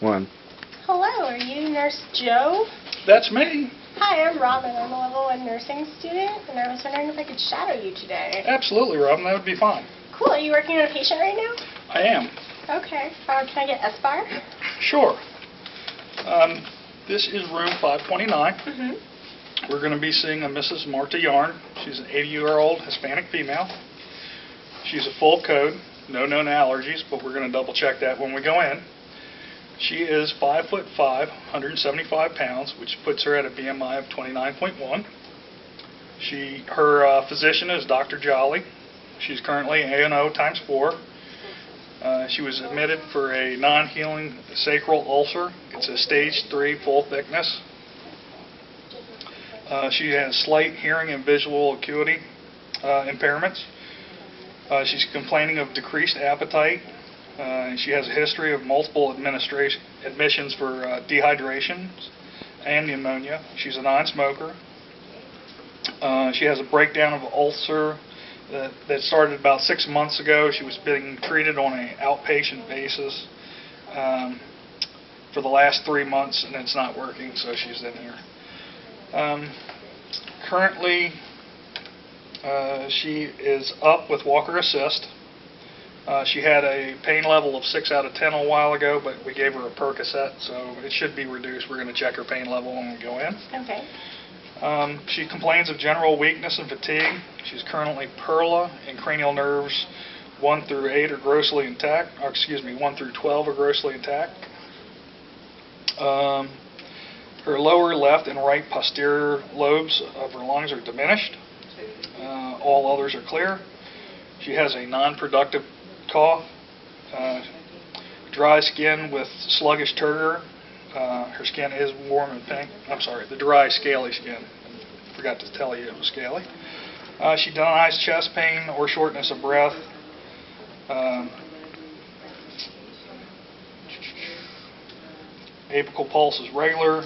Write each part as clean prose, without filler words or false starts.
One. Hello, are you Nurse Joe? That's me. Hi, I'm Robin. I'm a level 1 nursing student, and I was wondering if I could shadow you today. Absolutely, Robin. That would be fine. Cool. Are you working on a patient right now? I am. Okay. Can I get S-bar? Sure. This is room 529. Mm-hmm. We're going to be seeing a Mrs. Marta Yarn. She's an 80-year-old Hispanic female. She's a full code, no known allergies, but we're going to double check that when we go in. She is 5'5", 175 pounds, which puts her at a BMI of 29.1. Her physician is Dr. Jolly. She's currently A&O times 4. She was admitted for a non-healing sacral ulcer. It's a stage 3 full thickness. She has slight hearing and visual acuity impairments. She's complaining of decreased appetite. She has a history of multiple admissions for dehydration and pneumonia. She's a non-smoker. She has a breakdown of ulcer that started about 6 months ago. She was being treated on an outpatient basis for the last 3 months, and it's not working, so she's in here. Currently, she is up with walker assist. She had a pain level of 6 out of 10 a while ago, but we gave her a Percocet, so it should be reduced. We're going to check her pain level when we go in. Okay. She complains of general weakness and fatigue. She's currently PERLA and cranial nerves 1 through 8 are grossly intact, or excuse me, 1 through 12 are grossly intact. Her lower left and right posterior lobes of her lungs are diminished. All others are clear. She has a non-productive cough, dry skin with sluggish turgor. Her skin is warm and pink. I'm sorry, the dry, scaly skin. Forgot to tell you it was scaly. She denies chest pain or shortness of breath. Apical pulse is regular.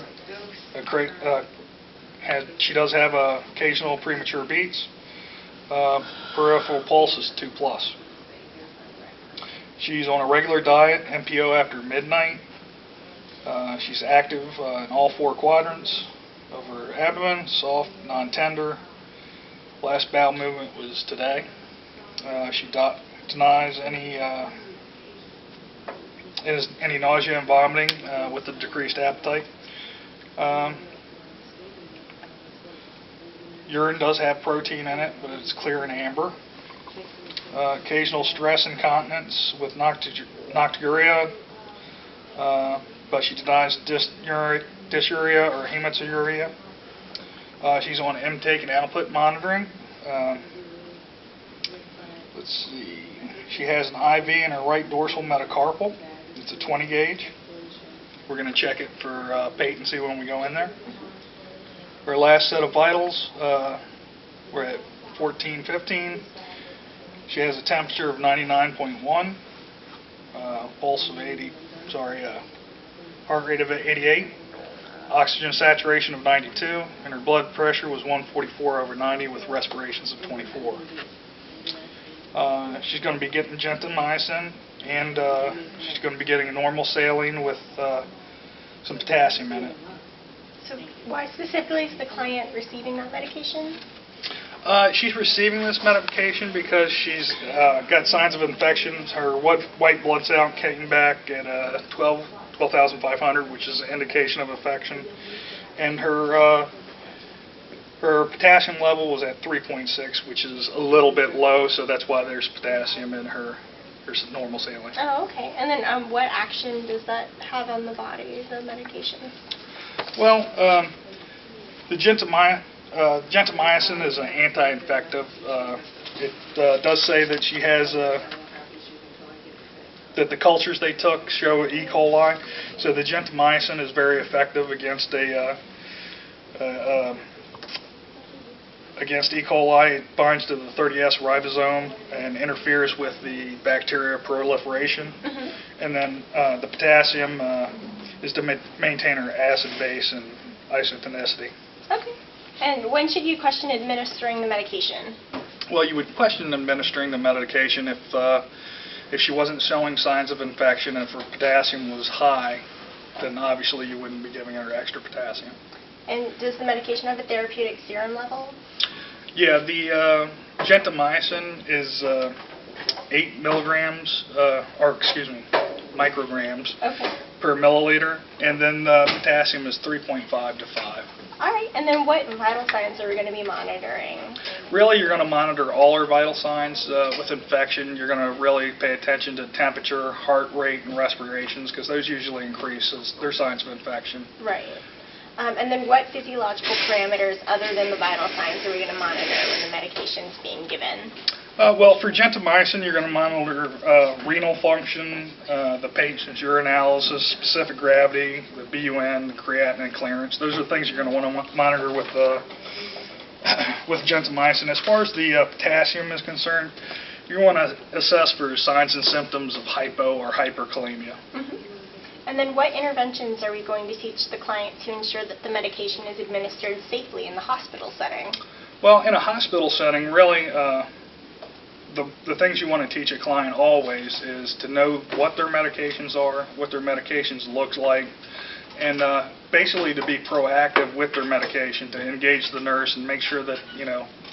She does have occasional premature beats. Peripheral pulse is 2+. She's on a regular diet, MPO after midnight. She's active in all 4 quadrants of her abdomen, soft, non-tender. Last bowel movement was today. She denies any nausea and vomiting with the decreased appetite. Urine does have protein in it, but it's clear and amber. Occasional stress incontinence with nocturia, but she denies dysuria or hematuria. She's on intake and output monitoring. Let's see. She has an IV in her right dorsal metacarpal. It's a 20 gauge. We're going to check it for patency when we go in there. Her last set of vitals, we're at 14:15. She has a temperature of 99.1, pulse of 80. Heart rate of 88, oxygen saturation of 92, and her blood pressure was 144/90 with respirations of 24. She's going to be getting gentamicin, and she's going to be getting a normal saline with some potassium in it. So why specifically is the client receiving that medication? She's receiving this medication because she's got signs of infections. Her white blood cell came back at 12,500, which is an indication of infection, and her potassium level was at 3.6, which is a little bit low, so that's why there's potassium in her normal saline. Oh, okay. And then what action does that have on the body, the medication? Well, the gentamicin is an anti-infective. It does say that she has that the cultures they took show E. coli, so the gentamicin is very effective against against E. coli. It binds to the 30S ribosome and interferes with the bacteria proliferation. Mm-hmm. And then the potassium is to maintain her acid base and isotonicity. Okay. And when should you question administering the medication? Well, you would question administering the medication if she wasn't showing signs of infection and if her potassium was high. then obviously you wouldn't be giving her extra potassium. And does the medication have a therapeutic serum level? Yeah, the gentamicin is 8 milligrams, micrograms Okay. per milliliter, and then the potassium is 3.5 to 5. All right. And then what vital signs are we going to be monitoring? Really, you're going to monitor all our vital signs. With infection, you're going to really pay attention to temperature, heart rate, and respirations, because those usually increase as they're signs of infection. Right. And then what physiological parameters other than the vital signs are we going to monitor when the medication's being given? Well, for gentamicin, you're going to monitor renal function, the patient's urinalysis, specific gravity, the BUN, the creatinine clearance. Those are things you're going to want to monitor with gentamicin. As far as the potassium is concerned, you want to assess for signs and symptoms of hypo or hyperkalemia. Mm-hmm. And then what interventions are we going to teach the client to ensure that the medication is administered safely in the hospital setting? Well, in a hospital setting, really, the things you want to teach a client always is to know what their medications are, what their medications look like, and basically to be proactive with their medication, to engage the nurse and make sure that,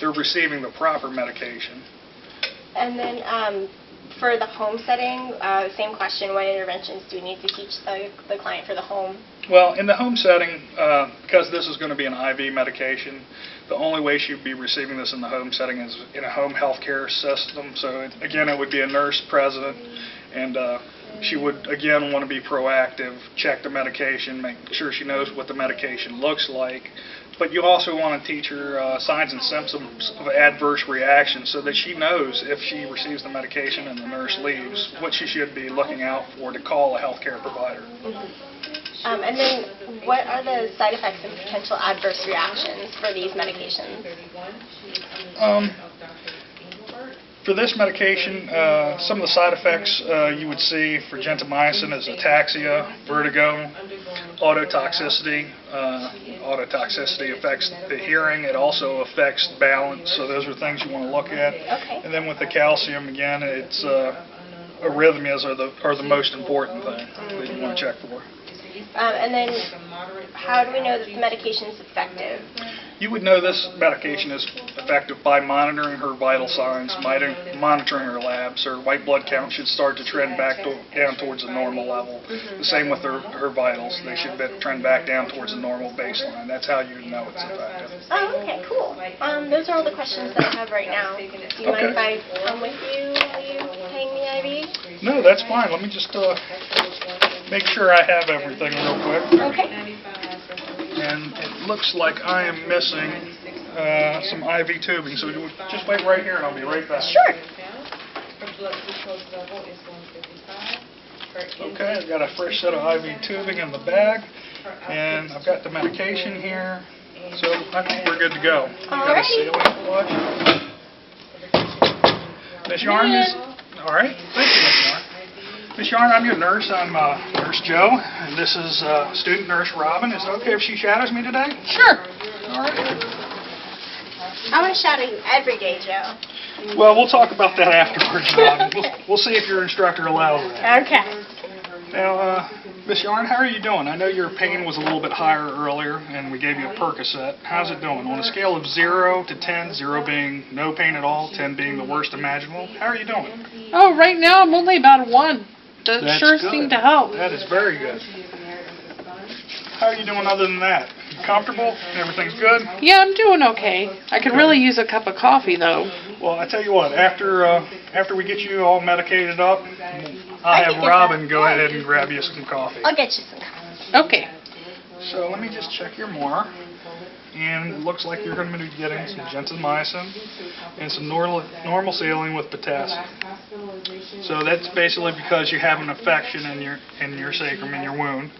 they're receiving the proper medication. And then for the home setting, same question, what interventions do we need to teach the client for the home? Well, in the home setting, because this is going to be an IV medication, the only way she'd be receiving this in the home setting is in a home health care system. So, again, it would be a nurse present, and she would, again, want to be proactive, check the medication, make sure she knows what the medication looks like. But you also want to teach her signs and symptoms of adverse reactions so that she knows if she receives the medication and the nurse leaves, what she should be looking out for to call a healthcare provider. Mm-hmm. And then what are the side effects and potential adverse reactions for these medications? For this medication, some of the side effects you would see for gentamicin is ataxia, vertigo, ototoxicity. Ototoxicity affects the hearing. It also affects balance, so those are things you want to look at. Okay. And then with the calcium, again, it's arrhythmias are the most important thing that you want to check for. And then how do we know that the medication is effective? You would know this medication is effective by monitoring her vital signs, monitoring her labs. Her white blood count should start to trend back down towards the normal level. The same with her vitals. They should trend back down towards the normal baseline. That's how you know it's effective. Oh, okay, cool. Those are all the questions that I have right now. Do you mind if I come with you while you hang the IV? No, that's fine. Let me just make sure I have everything real quick. Okay. And it looks like I am missing some IV tubing, so just wait right here and I'll be right back. Sure. Okay, I've got a fresh set of IV tubing in the bag, and I've got the medication here, so I think we're good to go. Got a saline flush. Miss Yarn is... All right, thank you, Miss Yarn. Miss Yarn, I'm your nurse. I'm Nurse Joe, and this is student nurse Robin. Is it okay if she shadows me today? Sure. All right. I want to shadow you every day, Joe. Well, we'll talk about that afterwards, Robin. We'll see if your instructor allows that. Okay. Now, Miss Yarn, how are you doing? I know your pain was a little bit higher earlier, and we gave you a Percocet. How's it doing? On a scale of 0 to 10, 0 being no pain at all, 10 being the worst imaginable, how are you doing? Oh, right now I'm only about a 1. That That's sure good. seemed to help. That is very good. How are you doing other than that? You comfortable? Everything's good? Yeah, I'm doing okay. I could really use a cup of coffee, though. Well, I tell you what, after we get you all medicated up, I'll have Robin go ahead and grab you some coffee. I'll get you some coffee. Okay. So let me just check your more. And it looks like you're going to be getting some gentamicin and some normal saline with potassium. So that's basically because you have an infection in your sacrum, in your wound.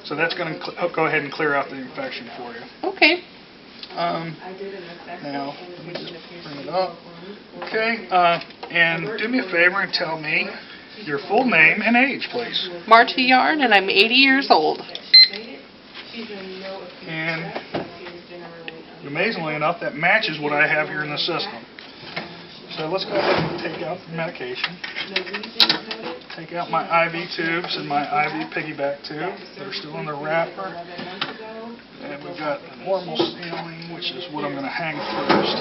So that's going to go ahead and clear out the infection for you. Okay. Now, let me just bring it up. Okay, and do me a favor and tell me your full name and age, please. Marta Yarn, and I'm 80 years old. And amazingly enough, that matches what I have here in the system. So let's go ahead and take out the medication. take out my IV tubes and my IV piggyback tube. They're still in the wrapper. And we've got normal saline, which is what I'm going to hang first.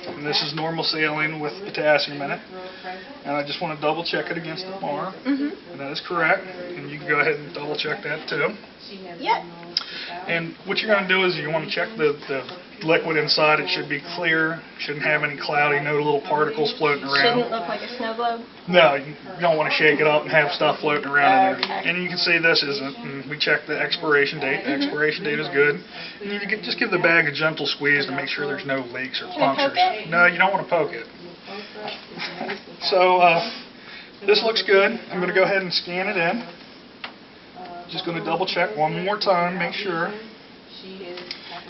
And this is normal saline with potassium in it. And I just want to double check it against the bar. And that is correct. And you can go ahead and double check that too. Yep. And what you're going to do is you want to check the liquid inside. It should be clear. Shouldn't have any cloudy, no little particles floating around. Shouldn't look like a snow globe. No, you don't want to shake it up and have stuff floating around in there. Okay. And you can see this isn't. And we checked the expiration date. The expiration date is good. And you can just give the bag a gentle squeeze to make sure there's no leaks or Can I poke punctures. it? No, you don't want to poke it. So this looks good. I'm going to go ahead and scan it in. Just going to double check one more time, make sure.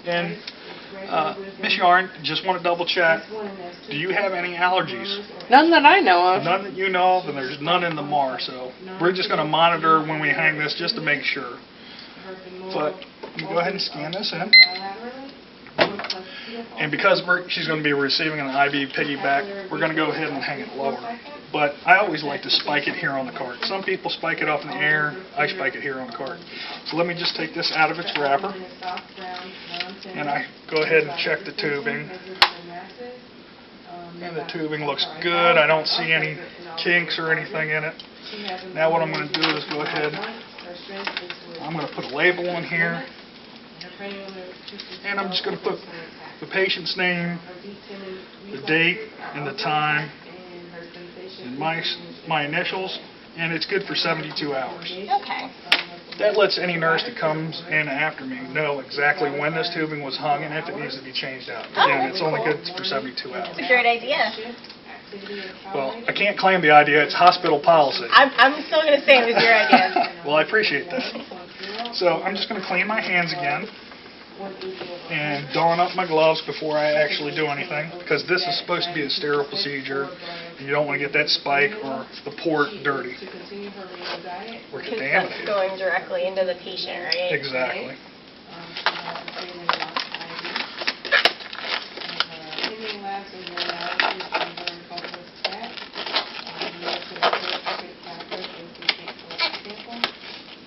And Miss Yarn, just want to double check. Do you have any allergies? None that I know of. None that you know of, and there's none in the MAR. So we're just going to monitor when we hang this just to make sure. But you go ahead and scan this in. And because she's going to be receiving an IV piggyback, we're going to go ahead and hang it lower. But I always like to spike it here on the cart. Some people spike it up in the air. I spike it here on the cart. So let me just take this out of its wrapper. And I go ahead and check the tubing. And the tubing looks good. I don't see any kinks or anything in it. Now what I'm going to do is go ahead. I'm going to put a label on here. And I'm just going to put the patient's name, the date, and the time, and my initials, and it's good for 72 hours. Okay. That lets any nurse that comes in after me know exactly when this tubing was hung and if it needs to be changed out. Again, it's only good for 72 hours. It's a great idea. Well, I can't claim the idea. It's hospital policy. I'm still going to say it was your idea. Well, I appreciate that. So I'm just going to clean my hands again and don up my gloves before I actually do anything, because this is supposed to be a sterile procedure. And you don't want to get that spike or the port dirty or Because that's contaminated. going directly into the patient, right? Exactly.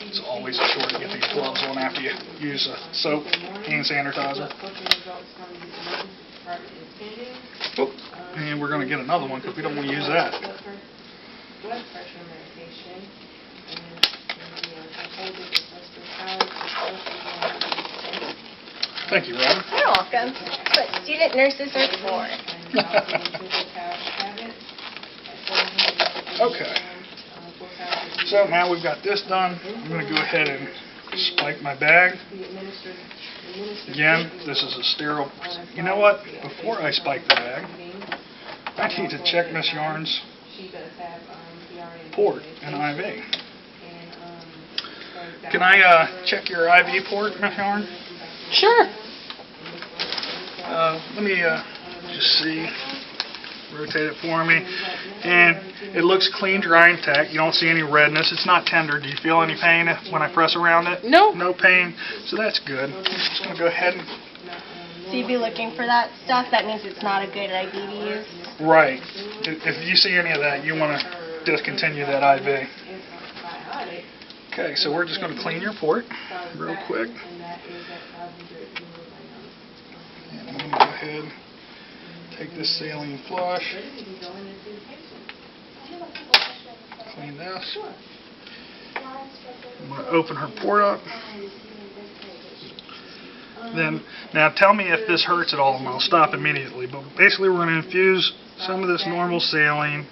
It's always a chore to get these gloves on after you use soap, hand sanitizer. Oh, and we're going to get another one because we don't want to use that. Thank you, Robin. You're welcome. That's what student nurses are for. Okay. So now we've got this done. I'm going to go ahead and spike my bag. Again, this is a sterile. You know what? Before I spike the bag, I need to check Miss Yarn's port and IV. Can I check your IV port, Miss Yarn? Sure. Let me just see. Rotate it for me. And it looks clean, dry, and tack. You don't see any redness. It's not tender. Do you feel any pain when I press around it? No. No pain. So that's good. I'm just going to go ahead and... So you'd be looking for that stuff. That means it's not a good IV to use. Right. If you see any of that, you want to discontinue that IV. Okay, so we're just going to clean your port real quick. And I'm going to go ahead and take this saline flush. Clean this. I'm going to open her port up. Then, now tell me if this hurts at all, and I'll stop immediately. But basically, we're going to infuse some of this normal saline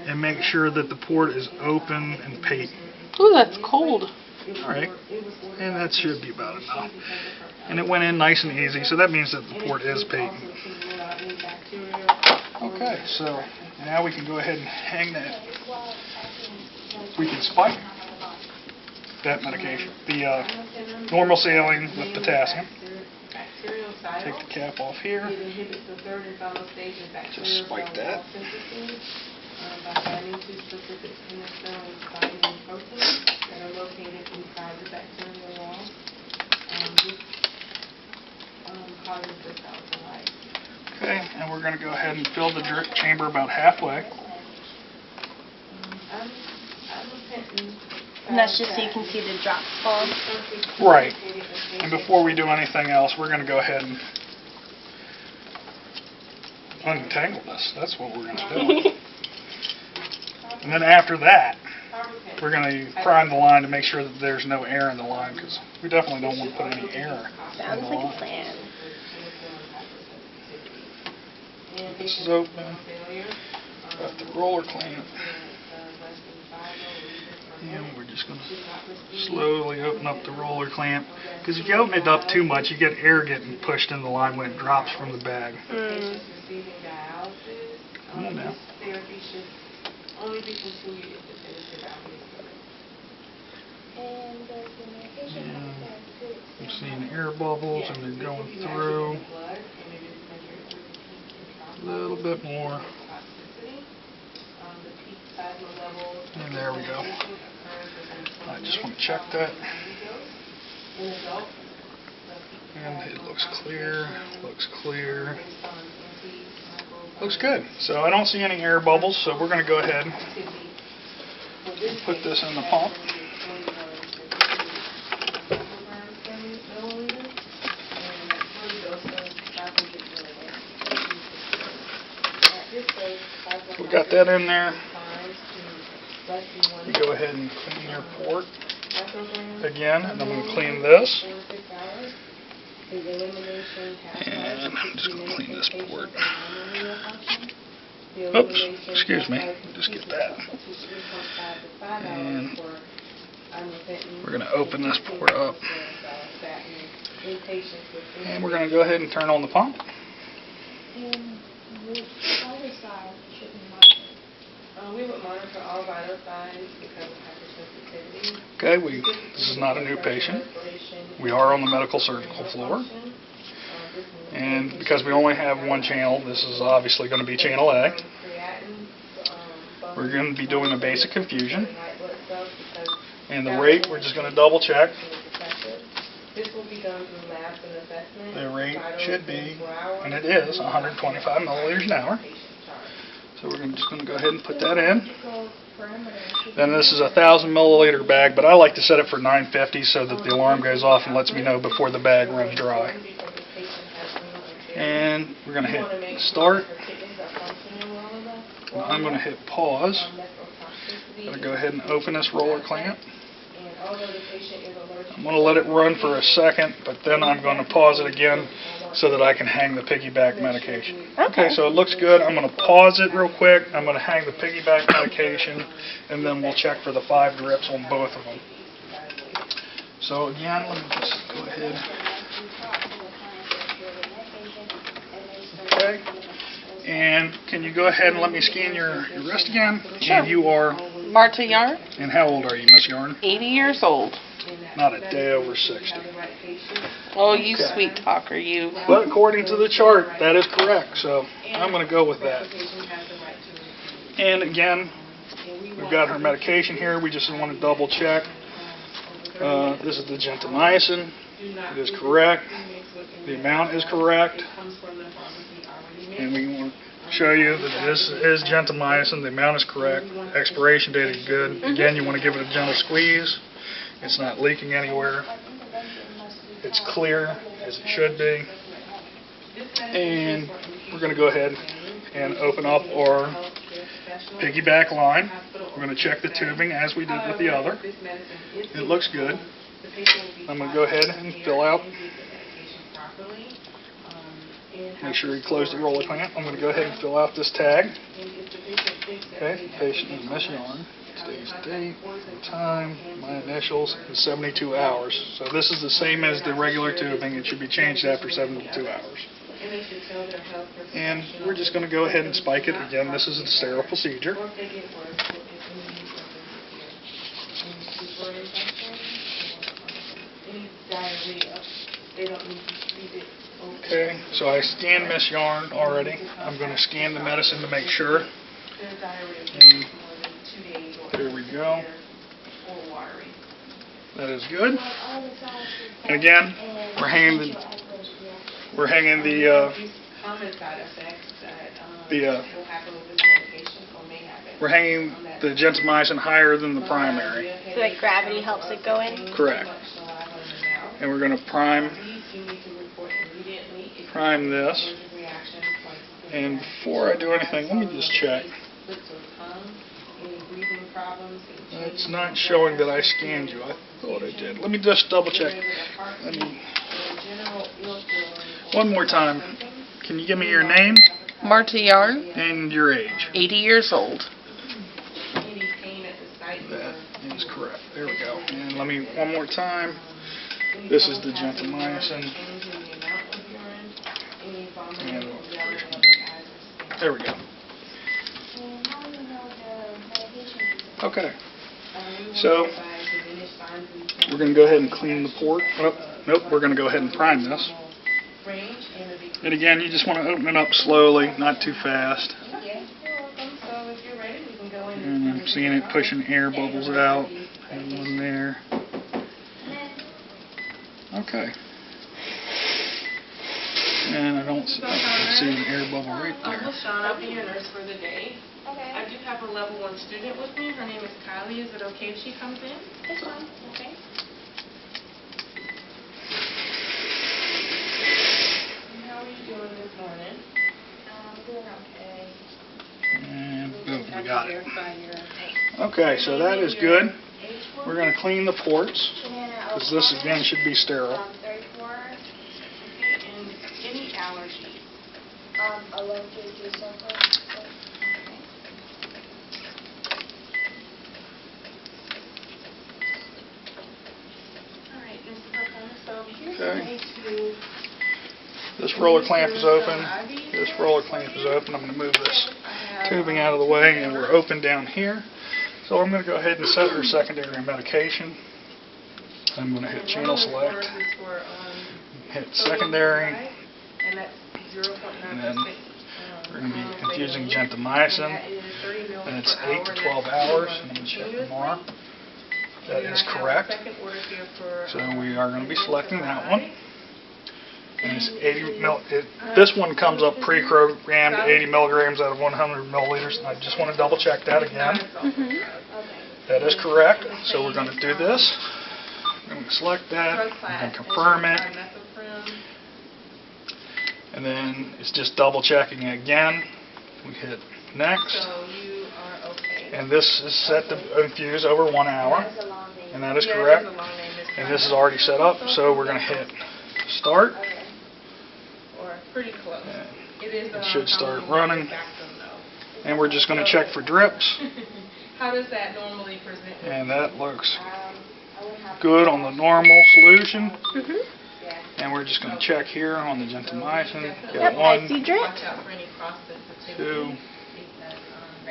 and make sure that the port is open and patent. Ooh, that's cold. All right, and that should be about enough. And it went in nice and easy, so that means that the port is patent. Okay, so now we can go ahead and hang that. We can spike that medication, the normal saline with potassium. Take the cap off here. Just spike that. Okay, and we're going to go ahead and fill the drip chamber about halfway. And that's just so you can see the drops fall. Right. And before we do anything else, we're going to go ahead and untangle this. That's what we're going to do. And then after that, we're going to prime the line to make sure that there's no air in the line, because we definitely don't want to put any air in Sounds the like a line. plan. This is open. Got the roller clamp. And we're just going to slowly open up the roller clamp, because if you open it up too much, you get air getting pushed in the line when it drops from the bag. Come on now. I'm seeing air bubbles and they're going through. A little bit more. And there we go. I just want to check that. And it looks clear, looks clear. Looks good. So I don't see any air bubbles, so we're going to go ahead and put this in the pump. We got that in there. You go ahead and clean your port again, and I'm going to clean this. And I'm just going to clean this port. Oops, excuse me. Just get that. And we're going to open this port up. And we're going to go ahead and turn on the pump. We would monitor all vital signs because of hypersensitivity. Okay, this is not a new patient. We are on the medical surgical floor. And because we only have one channel, this is obviously going to be channel A. We're going to be doing a basic infusion. And the rate, we're just going to double check. This will be done through labs and assessment. The rate should be, and it is, 125 milliliters an hour. So we're just going to go ahead and put that in. Then this is a 1,000 milliliter bag, but I like to set it for 950 so that the alarm goes off and lets me know before the bag runs dry. And we're going to hit start. And I'm going to hit pause. I'm going to go ahead and open this roller clamp. I'm going to let it run for a second, but then I'm going to pause it again so that I can hang the piggyback medication. Okay, so it looks good. I'm going to pause it real quick. I'm going to hang the piggyback medication, and then we'll check for the 5 drips on both of them. So again, let me just go ahead. Okay. And can you go ahead and let me scan your wrist again? Sure. And you are, Marta Yarn, and how old are you, Miss Yarn? 80 years old. Not a day over 60. Oh, you Okay. sweet talker, you. But according to the chart, that is correct, so I'm going to go with that. And again, we've got her medication here. We just want to double check. This is the gentamicin. It is correct. The amount is correct. And we want to show you that this is gentamicin. The amount is correct. Expiration date is good. Again, you want to give it a gentle squeeze. It's not leaking anywhere. It's clear, as it should be. And we're going to go ahead and open up our piggyback line. We're going to check the tubing as we did with the other. It looks good. I'm going to go ahead and fill out. Make sure you close the roller clamp. I'm going to go ahead and fill out this tag. Okay, patient is Miss Yarn. Today's date, time, my initials, and 72 hours. So this is the same as the regular tubing. It should be changed after 72 hours. And we're just going to go ahead and spike it. Again, this is a sterile procedure. Okay, so I scanned Miss Yarn already. I'm going to scan the medicine to make sure. And there we go. That is good. And again, we're hanging the We're hanging the gentamicin higher than the primary. So like gravity helps it go in? Correct. And we're going to prime this. And before I do anything, let me just check. It's not showing that I scanned you. I thought I did. Let me just double check. One more time. Can you give me your name Marta Yarn, and your age? 80 years old. That is correct. There we go. And let me, one more time. This is the gentamicin. And there we go. Okay. So, we're going to go ahead and clean the port. Oh, nope, we're going to go ahead and prime this. And again, you just want to open it up slowly, not too fast. And I'm seeing it pushing air bubbles out. And one there. Okay. And I don't see an air bubble right there. LaShawn, I'll be your nurse for the day. Okay. I do have a level 1 student with me. Her name is Kylie. Is it okay if she comes in? This one. Okay. And how are you doing this morning? Doing okay. And boom, we got it. Okay, so that is good. We're going to clean the ports, because this again should be sterile. 34. Okay, and any allergies? Allergic to sulfur. All right, Mrs. O'Connor, so here's Okay. going to... This roller clamp is open. This roller clamp is open. I'm going to move this tubing out of the way, and we're open down here. So I'm going to go ahead and set our secondary medication. I'm going to hit channel select, hit secondary, and that's 0.9%. and then we're going to be infusing gentamicin, and it's 8 to 12 hours. I'm going to check tomorrow. That is correct. So we are going to be selecting that one. And it's 80 this one comes up pre-programmed 80 milligrams out of 100 milliliters. I just want to double check that again. That is correct. So we're going to do this. I'm going to select that and confirm it. And then it's just double checking again. We hit next. And this is set to infuse over 1 hour. And that is correct. And this is already set up. So we're going to hit start. Pretty close. It should start running. And we're just going to check for drips. How does that normally present? And that looks good on the normal solution. And we're just going to check here on the gentamicin. Yep, I see drips. Watch out for any cross 2.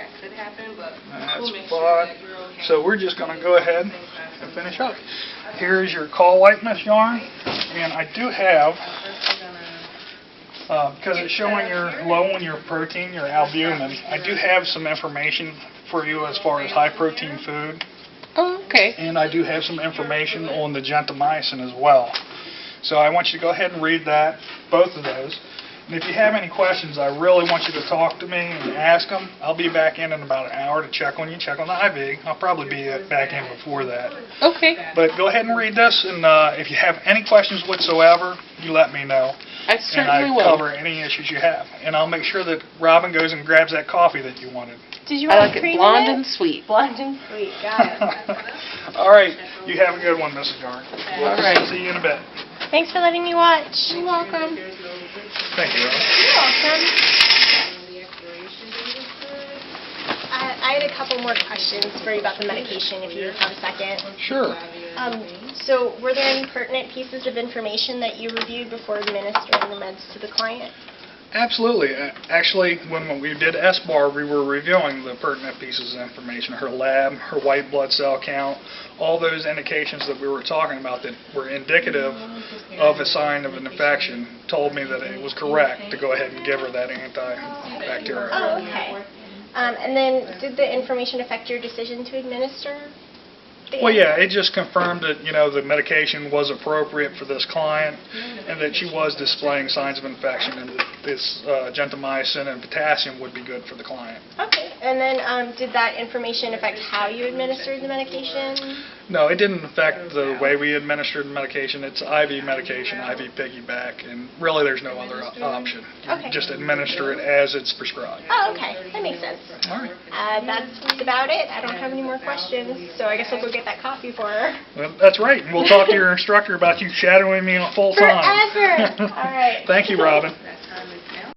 that could happen, but That's we'll make sure 5. that you're okay. So we're just going to go ahead and finish up. Here's your call lightness yarn. And I do have, because it's showing you're low on your protein, your albumin, I do have some information for you as far as high protein food. Oh, okay. And I do have some information on the gentamicin as well. So I want you to go ahead and read that, both of those. And if you have any questions, I really want you to talk to me and ask them. I'll be back in about an hour to check on you, check on the IV. I'll probably be back in before that. Okay. But go ahead and read this, and if you have any questions whatsoever, you let me know. I And certainly I will. cover any issues you have. And I'll make sure that Robin goes and grabs that coffee that you wanted. Did you I want like it cream blonde in and sweet. Blonde and sweet. Got it. All right. You have a good one, Mrs. Yarn. All right. See you in a bit. Thanks for letting me watch. You're welcome. Thank you, Robin. You're welcome. I had a couple more questions for you about the medication, if you have a second. Sure. So, were there any pertinent pieces of information that you reviewed before administering the meds to the client? Absolutely. Actually, when we did SBAR, we were reviewing the pertinent pieces of information, her lab, her white blood cell count, all those indications that we were talking about that were indicative of a sign of an infection told me that it was correct to go ahead and give her that antibacterial. Oh, okay. And then, did the information affect your decision to administer? Well, yeah, it just confirmed that, the medication was appropriate for this client and that she was displaying signs of infection and that this gentamicin and potassium would be good for the client. Okay, and then did that information affect how you administered the medication? No, it didn't affect the way we administered the medication. It's IV medication, IV piggyback, and really there's no other option. You Okay. just administer it as it's prescribed. Oh, okay, that makes sense. All right. That's about it. I don't have any more questions, so I guess I'll go get that coffee for her. Well, that's right. And we'll talk to your instructor about you shadowing me full time. Forever! All right. Thank you, Robin.